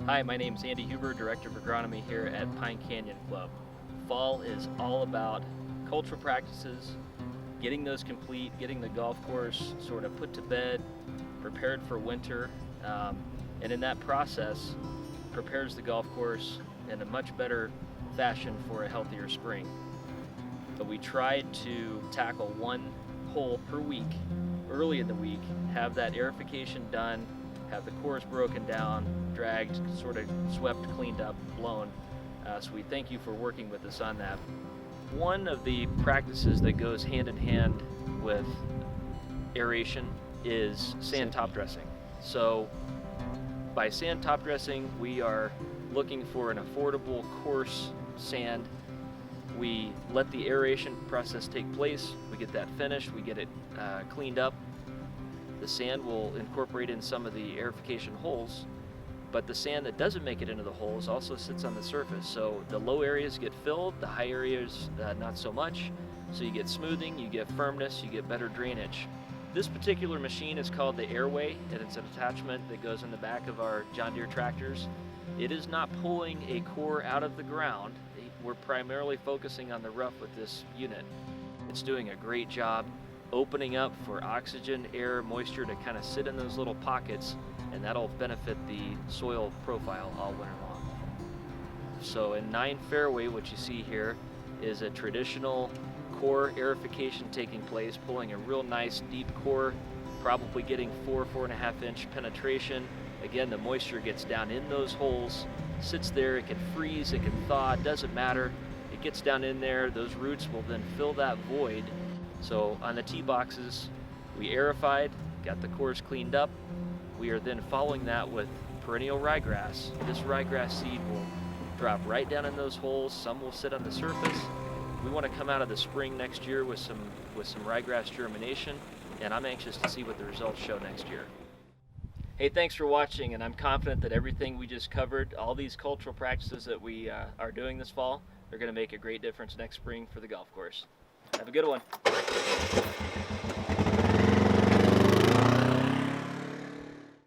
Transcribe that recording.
Hi, my name is Andy Huber, Director of Agronomy here at Pine Canyon Club. Fall is all about cultural practices, getting those complete, getting the golf course sort of put to bed, prepared for winter, and in that process prepares the golf course in a much better fashion for a healthier spring. But we tried to tackle one hole per week early in the week, have that aerification done, have the course broken down, dragged, sort of swept, cleaned up, blown. So we thank you for working with us on that. One of the practices that goes hand in hand with aeration is sand top dressing. So by sand top dressing, we are looking for an affordable, coarse sand. We let the aeration process take place. We get that finished, we get it cleaned up. The sand will incorporate in some of the aerification holes, but the sand that doesn't make it into the holes also sits on the surface. So the low areas get filled, the high areas not so much. So you get smoothing, you get firmness, you get better drainage. This particular machine is called the Airway, and it's an attachment that goes in the back of our John Deere tractors. It is not pulling a core out of the ground. We're primarily focusing on the rough with this unit. It's doing a great job opening up for oxygen, air, moisture to kind of sit in those little pockets, and that'll benefit the soil profile all winter long. So in 9 fairway, what you see here is a traditional core aerification taking place, pulling a real nice deep core, probably getting 4.5 inch penetration. Again, the moisture gets down in those holes, sits there, it can freeze, it can thaw, it doesn't matter. It gets down in there, those roots will then fill that void. So on the tee boxes, we aerified, got the cores cleaned up. We are then following that with perennial ryegrass. This ryegrass seed will drop right down in those holes. Some will sit on the surface. We want to come out of the spring next year with some ryegrass germination, and I'm anxious to see what the results show next year. Hey, thanks for watching, and I'm confident that everything we just covered, all these cultural practices that we are doing this fall, are going to make a great difference next spring for the golf course. Have a good one.